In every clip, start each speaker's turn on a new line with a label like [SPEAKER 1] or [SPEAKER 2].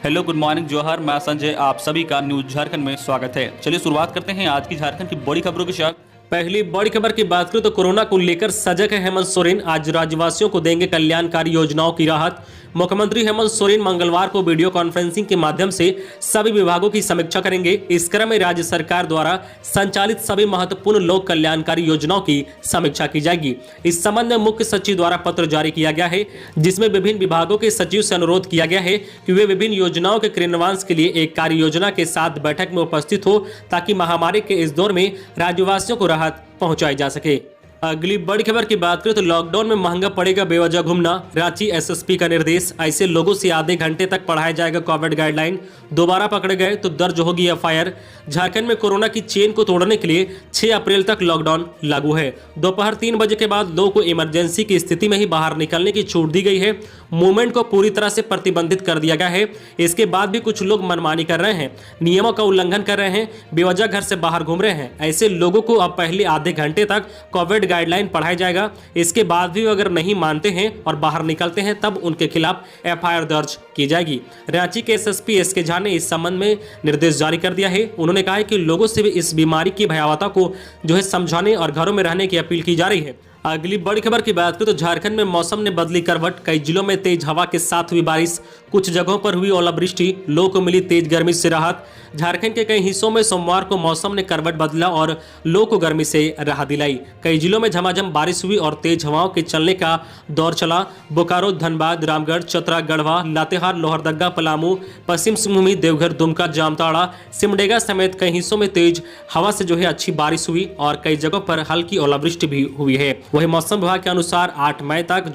[SPEAKER 1] Hello, good morning, जोहर। मैं संजय, आप सभी का न्यूज झारखंड में स्वागत है। चलिए शुरुआत करते हैं आज की झारखंड की बड़ी खबरों के साथ।
[SPEAKER 2] पहली बड़ी खबर की बात करें तो कोरोना को लेकर सजग है हेमंत सोरेन। आज राज्यवासियों को देंगे कल्याणकारी योजनाओं की राहत। मुख्यमंत्री हेमंत सोरेन मंगलवार को वीडियो कॉन्फ्रेंसिंग के माध्यम से सभी विभागों की समीक्षा करेंगे। इस क्रम में राज्य सरकार द्वारा संचालित सभी महत्वपूर्ण लोक कल्याणकारी योजनाओं की समीक्षा की जाएगी। इस संबंध में मुख्य सचिव द्वारा पत्र जारी किया गया है, जिसमें विभिन्न विभागों के सचिव से अनुरोध किया गया है कि वे विभिन्न योजनाओं के क्रियान्वयन के लिए एक कार्य योजना के साथ बैठक में उपस्थित हो, ताकि महामारी के इस दौर में राज्यवासियों को राहत पहुंचाई जा सके। अगली बड़ी खबर की बात करें तो लॉकडाउन में महंगा पड़ेगा बेवजह घूमना। रांची एसएसपी का निर्देश। ऐसे लोगों से आधे घंटे तक पढ़ाया जाएगा कोविड गाइडलाइन। दोबारा पकड़े गए तो दर्ज होगी एफआईआर। झारखंड में कोरोना की चेन को तोड़ने के लिए 6 अप्रैल तक लॉकडाउन लागू है। दोपहर 3 बजे के बाद लोगों को इमरजेंसी की स्थिति में ही बाहर निकलने की छूट दी गई है। मूवमेंट को पूरी तरह से प्रतिबंधित कर दिया गया है। इसके बाद भी कुछ लोग मनमानी कर रहे हैं, नियमों का उल्लंघन कर रहे हैं, बेवजह घर से बाहर घूम रहे हैं। ऐसे लोगों को अब पहले आधे घंटे तक कोविड गाइडलाइन पढ़ाया जाएगा। इसके बाद भी अगर नहीं मानते हैं और बाहर निकलते हैं तब उनके खिलाफ एफआईआर दर्ज की जाएगी। रांची के एसएसपी एसके झा ने इस संबंध में निर्देश जारी कर दिया है। उन्होंने कहा है कि लोगों से भी इस बीमारी की भयावहता को समझाने और घरों में रहने की अपील की जा रही है। अगली बड़ी खबर की बात करें तो झारखंड में मौसम ने बदली करवट। कई जिलों में तेज हवा के साथ हुई बारिश, कुछ जगहों पर हुई ओलावृष्टि, लोगों को मिली तेज गर्मी से राहत। झारखंड के कई हिस्सों में सोमवार को मौसम ने करवट बदला और लोगों को गर्मी से राहत दिलाई। कई जिलों में झमाझम बारिश हुई और तेज हवाओं के चलने का दौर चला। बोकारो, धनबाद, रामगढ़, चतरा, गढ़वा, लातेहार, लोहरदगा, पलामू, पश्चिम सिंहभूम, देवघर, दुमका, जामताड़ा, सिमडेगा समेत कई हिस्सों में तेज हवा से अच्छी बारिश हुई और कई जगहों पर हल्की ओलावृष्टि भी हुई है। वही मौसम विभाग के अनुसार 8 मई तक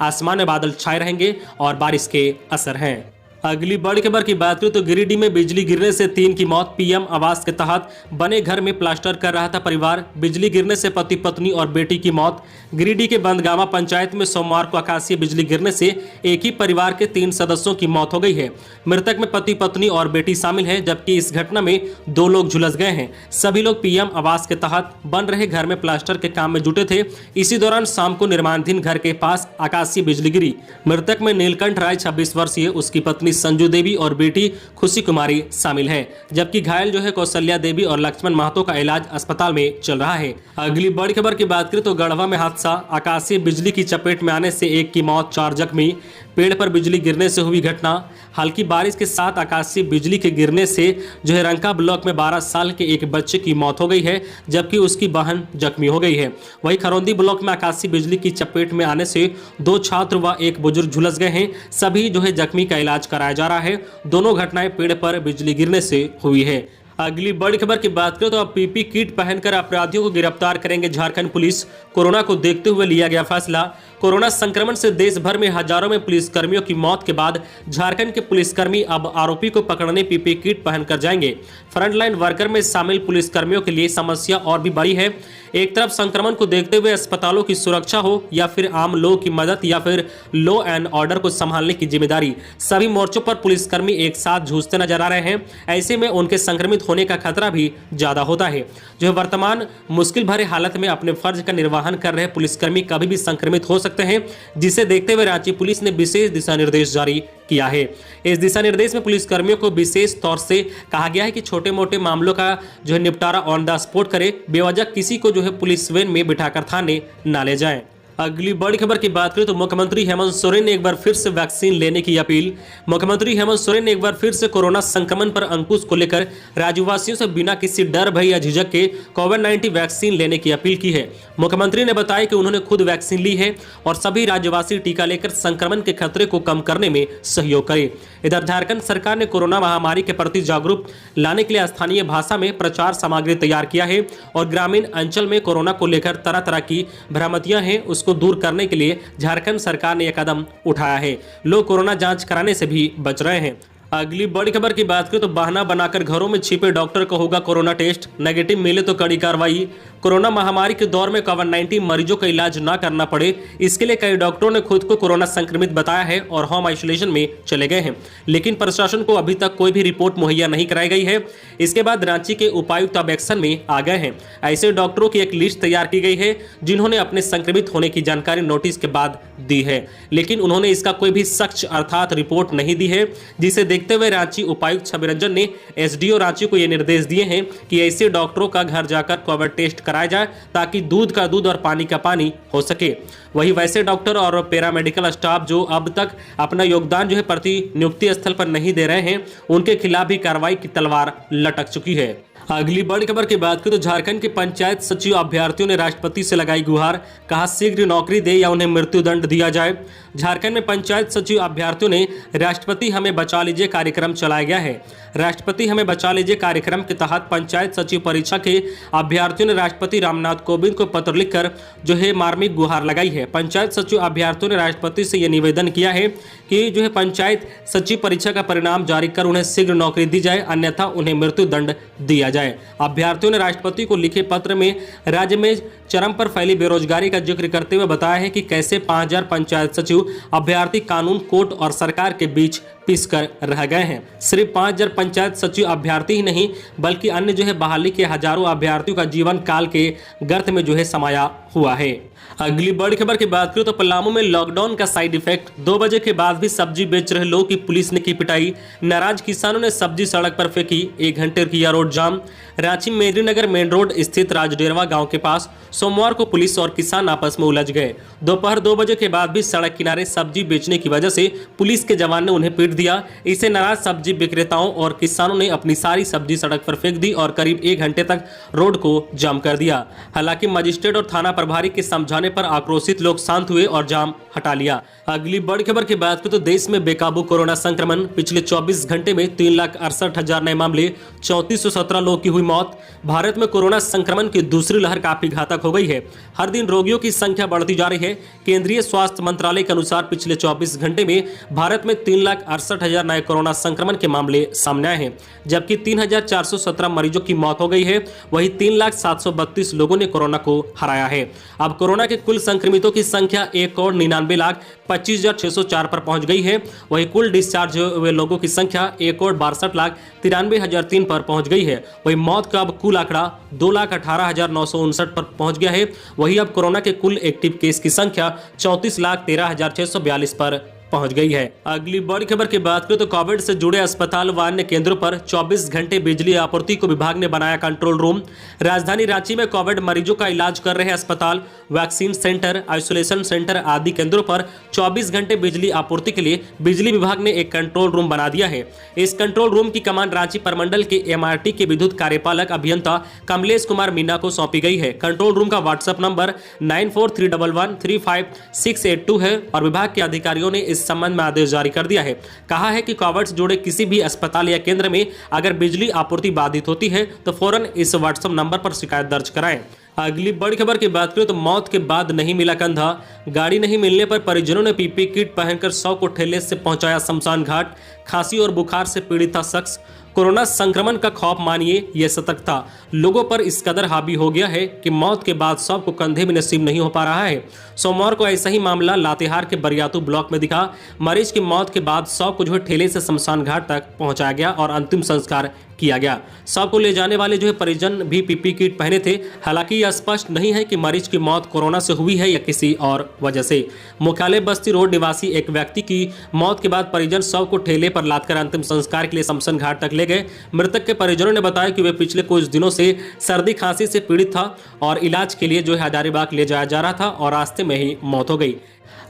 [SPEAKER 2] आसमान में बादल छाए रहेंगे और बारिश के असर हैं। अगली बड़ी खबर की बात करें तो गिरिडीह में बिजली गिरने से 3 की मौत। पीएम आवास के तहत बने घर में प्लास्टर कर रहा था परिवार। बिजली गिरने से पति पत्नी और बेटी की मौत। गिरिडीह के बंदगामा पंचायत में सोमवार को आकाशीय बिजली गिरने से एक ही परिवार के 3 सदस्यों की मौत हो गई है। मृतक में पति पत्नी और बेटी शामिल है, जबकि इस घटना में 2 लोग झुलस गए हैं। सभी लोग पीएम आवास के तहत बन रहे घर में प्लास्टर के काम में जुटे थे। इसी दौरान शाम को निर्माणाधीन घर के पास आकाशीय बिजली गिरी। मृतक में नीलकंठ राय 26 वर्षीय, उसकी पत्नी संजू देवी और बेटी खुशी कुमारी शामिल है, जबकि घायल कौशल्या देवी और लक्ष्मण महतो का इलाज अस्पताल में चल रहा है। अगली बड़ी खबर की बात करें तो गढ़वा में हादसा। आकाशीय बिजली की चपेट में आने से 1 की मौत, 4 जख्मी। पेड़ पर बिजली गिरने से हुई घटना। हल्की बारिश के साथ आकाशीय बिजली के गिरने से रंका ब्लॉक में 12 साल के एक बच्चे की मौत हो गई है, जबकि उसकी बहन जख्मी हो गई है। वहीं खरौंदी ब्लॉक में आकाशीय बिजली की चपेट में आने से 2 छात्र व एक बुजुर्ग झुलस गए हैं। सभी जख्मी का इलाज कराया जा रहा है। दोनों घटनाएं पेड़ पर बिजली गिरने से हुई है। अगली बड़ी खबर की बात करें तो अब पीपी किट पहनकर अपराधियों को गिरफ्तार करेंगे झारखंड पुलिस। कोरोना को देखते हुए लिया गया फैसला। कोरोना संक्रमण से देश भर में हजारों में पुलिसकर्मियों की मौत के बाद झारखंड के पुलिसकर्मी अब आरोपी को पकड़ने पीपी किट पहनकर जाएंगे। फ्रंटलाइन वर्कर में शामिल पुलिसकर्मियों के लिए समस्या और भी बड़ी है। एक तरफ संक्रमण को देखते हुए अस्पतालों की सुरक्षा हो या फिर आम लोगों की मदद या फिर लॉ एंड ऑर्डर को संभालने की जिम्मेदारी, सभी मोर्चों पर पुलिसकर्मी एक साथ जूझते नजर आ रहे हैं। ऐसे में उनके संक्रमित होने का खतरा भी ज्यादा होता है। वर्तमान मुश्किल भरे हालत में अपने फर्ज का निर्वहन कर रहे पुलिसकर्मी कभी भी संक्रमित हो सकते हैं, जिसे देखते हुए रांची पुलिस ने विशेष दिशा निर्देश जारी किया है। इस दिशा निर्देश में पुलिसकर्मियों को विशेष तौर से कहा गया है कि छोटे मोटे मामलों का निपटारा ऑन द स्पॉट करे, बेवजह किसी को पुलिस वैन में बिठाकर थाने न ले जाएं। अगली बड़ी खबर की बात करें तो मुख्यमंत्री हेमंत सोरेन ने एक बार फिर से वैक्सीन लेने की अपील। मुख्यमंत्री हेमंत सोरेन ने एक बार फिर से कोरोना संक्रमण पर अंकुश को लेकर राज्यवासियों से बिना किसी डर भय या झिझक के कोविड-19 वैक्सीन लेने की अपील की है। मुख्यमंत्री ने बताया कि उन्होंने खुद वैक्सीन ली है और सभी राज्यवासी टीका लेकर संक्रमण के खतरे को कम करने में सहयोग करें। इधर झारखंड सरकार ने कोरोना महामारी के प्रति जागरूक लाने के लिए स्थानीय भाषा में प्रचार सामग्री तैयार किया है और ग्रामीण अंचल में कोरोना को लेकर तरह तरह की भ्रांतियां हैं को दूर करने के लिए झारखंड सरकार ने यह कदम उठाया है। लोग कोरोना जांच कराने से भी बच रहे हैं। अगली बड़ी खबर की बात करें तो बहाना बनाकर घरों में छिपे डॉक्टर को होगा कोरोना टेस्ट। नेगेटिव मिले तो कड़ी कार्रवाई। कोरोना महामारी के दौर में कोविड-19 मरीजों का इलाज न करना पड़े, इसके लिए कई डॉक्टरों ने खुद को कोरोना संक्रमित बताया है और होम आइसोलेशन में चले गए हैं, लेकिन प्रशासन को अभी तक कोई भी रिपोर्ट मुहैया नहीं कराई गई है। इसके बाद रांची के उपायुक्त अब एक्शन में आ गए हैं। ऐसे डॉक्टरों की एक लिस्ट तैयार की गई है जिन्होंने अपने संक्रमित होने की जानकारी नोटिस के बाद दी है, लेकिन उन्होंने इसका कोई भी सख्त अर्थात रिपोर्ट नहीं दी है, जिसे देखते हुए रांची उपायुक्त छवि रंजन ने एसडीओ रांची को यह निर्देश दिए हैं कि ऐसे डॉक्टरों का घर जाकर कोविड टेस्ट कराया जाए ताकि दूध का दूध और पानी का पानी हो सके। वही वैसे डॉक्टर और पैरामेडिकल स्टाफ जो अब तक अपना योगदान जो है प्रतिनियुक्ति स्थल पर नहीं दे रहे हैं, उनके खिलाफ भी कार्रवाई की तलवार लटक चुकी है। अगली बड़ी खबर की बात करें तो झारखंड के पंचायत सचिव अभ्यर्थियों ने राष्ट्रपति से लगाई गुहार, कहा शीघ्र नौकरी दे या उन्हें मृत्युदंड दिया जाए। झारखंड में पंचायत सचिव अभ्यर्थियों ने राष्ट्रपति हमें बचा लीजिए कार्यक्रम चलाया गया है। राष्ट्रपति हमें बचा लीजिए कार्यक्रम के तहत पंचायत सचिव परीक्षा के अभ्यर्थियों ने राष्ट्रपति रामनाथ कोविंद को पत्र लिखकर जो है मार्मिक गुहार लगाई है। पंचायत सचिव अभ्यर्थियों ने राष्ट्रपति से यह निवेदन किया है कि जो है पंचायत सचिव परीक्षा का परिणाम जारी कर उन्हें शीघ्र नौकरी दी जाए, अन्यथा उन्हें मृत्युदंड दिया जाए। अभ्यर्थियों ने राष्ट्रपति को लिखे पत्र में राज्य में चरम पर फैली बेरोजगारी का जिक्र करते हुए बताया है कि कैसे 5000 पंचायत सचिव अभ्यर्थी कानून, कोर्ट और सरकार के बीच पिस कर रह गए हैं। सिर्फ 5000 पंचायत सचिव अभ्यर्थी ही नहीं बल्कि अन्य जो है बहाली के हजारों अभ्यर्थियों का जीवन काल के गर्त में जो है समाया हुआ है। अगली बड़ी खबर की बात करें तो पलामू में लॉकडाउन का साइड इफेक्ट, 2 बजे के बाद भी सब्जी बेच रहे लोगों की पुलिस ने की पिटाई, नाराज किसानों ने सब्जी सड़क पर फेंकी, 1 घंटे किया रोड जाम। रांची मेदिनीनगर मेन रोड स्थित राजडेरवा गांव के पास सोमवार को पुलिस और किसान आपस में उलझ गए। दोपहर 2 बजे के बाद भी सड़क किनारे सब्जी बेचने की वजह से पुलिस के जवान ने उन्हें पीट दिया। इससे नाराज सब्जी विक्रेताओं और किसानों ने अपनी सारी सब्जी सड़क पर फेंक दी और करीब 1 घंटे तक रोड को जाम कर दिया। हालांकि मजिस्ट्रेट और थाना प्रभारी के समझाने पर आक्रोशित लोग शांत हुए और जाम हटा लिया। अगली बड़ी खबर की बात करें तो देश में बेकाबू कोरोना संक्रमण, पिछले 24 घंटे में 3,68,000 नए मामले, 3417 लोगों की हुई मौत। भारत में कोरोना संक्रमण की दूसरी लहर काफी घातक हो गई है। हर दिन रोगियों की संख्या बढ़ती जा रही है। केंद्रीय स्वास्थ्य मंत्रालय के अनुसार पिछले 24 घंटे में भारत में 3,68,000 नए कोरोना संक्रमण के मामले सामने आए हैं, जबकि 3,417 मरीजों की मौत हो गई है। वहीं 3,732 लोगों ने कोरोना को हराया है। अब कोरोना के कुल संक्रमितों की संख्या 1,99,25,604 पर पहुंच गई है। वहीं कुल डिस्चार्ज हुए लोगों की संख्या 1,62,93,003 पर पहुंच गई है। वहीं मौत का अब कुल आंकड़ा 2,18,959 पर पहुंच गया है। वहीं अब कोरोना के कुल एक्टिव केस की संख्या 34,13,642 पर पहुंच गई है। अगली बड़ी खबर की बात करें तो कोविड से जुड़े अस्पताल व अन्य केंद्रों पर 24 घंटे बिजली आपूर्ति को विभाग ने बनाया कंट्रोल रूम। राजधानी रांची में कोविड मरीजों का इलाज कर रहे अस्पताल, वैक्सीन सेंटर, आइसोलेशन सेंटर आदि केंद्रों पर 24 घंटे बिजली आपूर्ति के लिए बिजली विभाग ने एक कंट्रोल रूम बना दिया है। इस कंट्रोल रूम की कमान रांची प्रमंडल के MRT के विद्युत कार्यपालक अभियंता कमलेश कुमार मीना को सौंपी गई है। कंट्रोल रूम का व्हाट्सएप नंबर 9431135682 है और विभाग के अधिकारियों ने इस संबंध में आदेश जारी कर दिया है। कहा है कि कोविड से जुड़े किसी भी अस्पताल या केंद्र में अगर बिजली आपूर्ति बाधित होती है तो फौरन इस व्हाट्सएप नंबर पर शिकायत दर्ज कराएं। अगली बड़ी खबर की बात करें तो मौत के बाद नहीं मिला कंधा, गाड़ी नहीं मिलने पर परिजनों ने PPE किट पहनकर 100 को ठेले से पहुंचाया शमशान घाट। खांसी और बुखार से पीड़ित था शख्स। कोरोना संक्रमण का खौफ मानिए यह सतर्कता लोगों पर इस कदर हावी हो गया है कि मौत के बाद शव को कंधे में नसीब नहीं हो पा रहा है। सोमवार को ऐसा ही मामला लातेहार के बरियातू ब्लॉक में दिखा। मरीज की मौत के बाद शव को जो है ठेले से शमशान घाट तक पहुंचाया गया और अंतिम संस्कार किया गया। शव को ले जाने वाले जो है परिजन भी PPE किट पहने थे। हालांकि यह स्पष्ट नहीं है कि मरीज की मौत कोरोना से हुई है या किसी और वजह से। मुख्यालय बस्ती रोड निवासी एक व्यक्ति की मौत के बाद परिजन शव को ठेले पर लादकर अंतिम संस्कार के लिए शमशान घाट तक ले गए। मृतक के परिजनों ने बताया कि वे पिछले कुछ दिनों से सर्दी खांसी से पीड़ित था और इलाज के लिए जो है हजारीबाग ले जाया जा रहा था और रास्ते में ही मौत हो गई।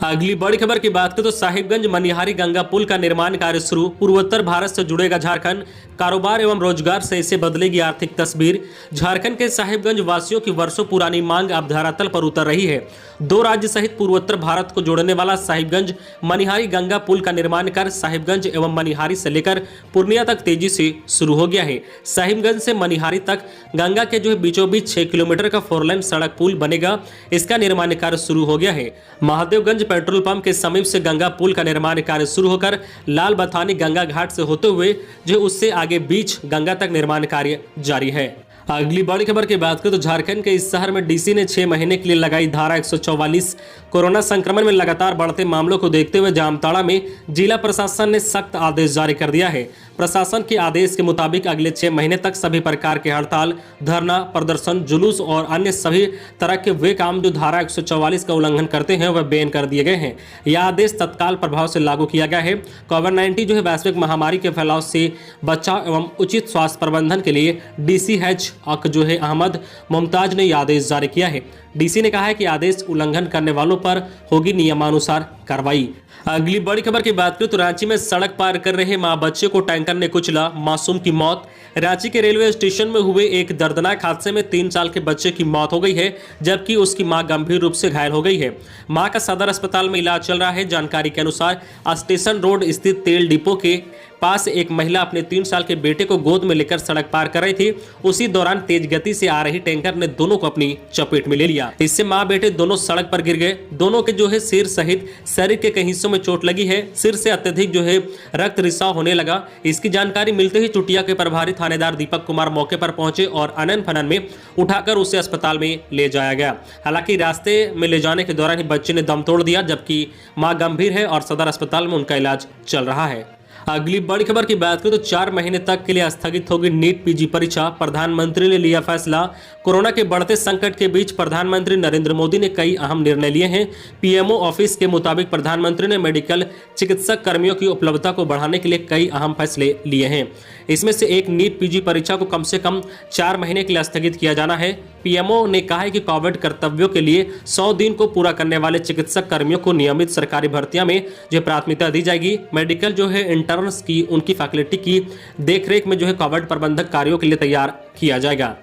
[SPEAKER 2] अगली बड़ी खबर की बात करें तो साहिबगंज मनिहारी गंगा पुल का निर्माण कार्य शुरू। पूर्वोत्तर भारत से जुड़ेगा झारखंड, कारोबार एवं रोजगार से इसे बदलेगी आर्थिक तस्वीर। झारखंड के साहिबगंज वासियों की वर्षों पुरानी मांग अब धरातल पर उतर रही है। 2 राज्य सहित पूर्वोत्तर भारत को जोड़ने वाला साहिबगंज मनिहारी गंगा पुल का निर्माण कर साहिबगंज एवं मनिहारी से लेकर पूर्णिया तक तेजी से शुरू हो गया है। साहिबगंज से मनिहारी तक गंगा के जो है बीचों बीच 6 किलोमीटर का 4 लेन सड़क पुल बनेगा। इसका निर्माण कार्य शुरू हो गया है। महादेवगंज पेट्रोल पंप के समीप से गंगा पुल का निर्माण कार्य शुरू होकर लाल बथानी गंगा घाट से होते हुए जो उससे आगे बीच गंगा तक निर्माण कार्य जारी है। अगली बड़ी खबर की बात करें तो झारखंड के इस शहर में डीसी ने 6 महीने के लिए लगाई धारा 144। कोरोना संक्रमण में लगातार बढ़ते मामलों को देखते हुए जामताड़ा में जिला प्रशासन ने सख्त आदेश जारी कर दिया है। प्रशासन के आदेश के मुताबिक अगले 6 महीने तक सभी प्रकार के हड़ताल, धरना, प्रदर्शन, जुलूस और अन्य सभी तरह के वे काम जो धारा 144 का उल्लंघन करते हैं वह बैन कर दिए गए हैं। यह आदेश तत्काल प्रभाव से लागू किया गया है। कोविड-19 जो है वैश्विक महामारी के फैलाव से बचाव एवं उचित स्वास्थ्य प्रबंधन के लिए डीसीएच जो है अहमद मुमताज ने यह आदेश जारी किया है। डीसी ने कहा है कि आदेश उल्लंघन करने वालों पर होगी नियमानुसार कार्रवाई। अगली बड़ी खबर की बात करें तो रांची में सड़क पार कर रहे मां बच्चे को टैंकर ने कुचला, मासूम की मौत। रांची के रेलवे स्टेशन में हुए एक दर्दनाक हादसे में 3 साल के बच्चे की मौत हो गई है, जबकि उसकी मां गंभीर रूप से घायल हो गई है। मां का सदर अस्पताल में इलाज चल रहा है। जानकारी के अनुसार स्टेशन रोड स्थित तेल डिपो के पास एक महिला अपने 3 साल के बेटे को गोद में लेकर सड़क पार कर रही थी। उसी दौरान तेज गति से आ रही टैंकर ने दोनों को अपनी चपेट में ले लिया। इससे मां बेटे दोनों सड़क पर गिर गए। दोनों के जो है सिर सहित शरीर के कई हिस्सों में चोट लगी है। सिर से अत्यधिक जो है रक्त रिसाव होने लगा। इसकी जानकारी मिलते ही चुटिया के प्रभारी थानेदार दीपक कुमार मौके पर पहुंचे और अनन फनन में उठाकर उसे अस्पताल में ले जाया गया। हालांकि रास्ते में ले जाने के दौरान ही बच्चे ने दम तोड़ दिया, जबकि मां गंभीर है और सदर अस्पताल में उनका इलाज चल रहा है। अगली बड़ी खबर की बात करें तो 4 महीने तक के लिए स्थगित होगी नीट पीजी परीक्षा। प्रधानमंत्री ने लिया फैसला। कोरोना के बढ़ते संकट के बीच प्रधानमंत्री नरेंद्र मोदी ने कई अहम निर्णय लिए हैं। पीएमओ ऑफिस के मुताबिक प्रधानमंत्री ने मेडिकल चिकित्सक कर्मियों की उपलब्धता को बढ़ाने के लिए कई अहम फैसले लिए हैं। इसमें से एक नीट पीजी परीक्षा को कम से कम 4 महीने के लिए स्थगित किया जाना है। पीएमओ ने कहा है कि कोविड कर्तव्यों के लिए 100 दिन को पूरा करने वाले चिकित्सक कर्मियों को नियमित सरकारी भर्तियां में जो प्राथमिकता दी जाएगी। मेडिकल जो है इंटर्न्स की उनकी फैकल्टी की देखरेख में जो है कोविड प्रबंधक कार्यों के लिए तैयार किया जाएगा।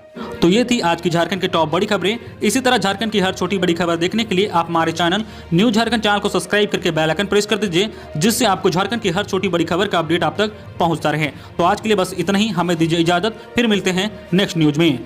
[SPEAKER 1] तो ये थी आज की झारखंड की टॉप बड़ी खबरें। इसी तरह झारखंड की हर छोटी बड़ी खबर देखने के लिए आप हमारे चैनल न्यूज़ झारखंड चैनल को सब्सक्राइब करके बेल आइकन प्रेस कर दीजिए, जिससे आपको झारखंड की हर छोटी बड़ी खबर का अपडेट आप तक पहुंचता रहे। तो आज के लिए बस इतना ही। हमें दीजिए इजाजत, फिर मिलते हैं नेक्स्ट न्यूज में।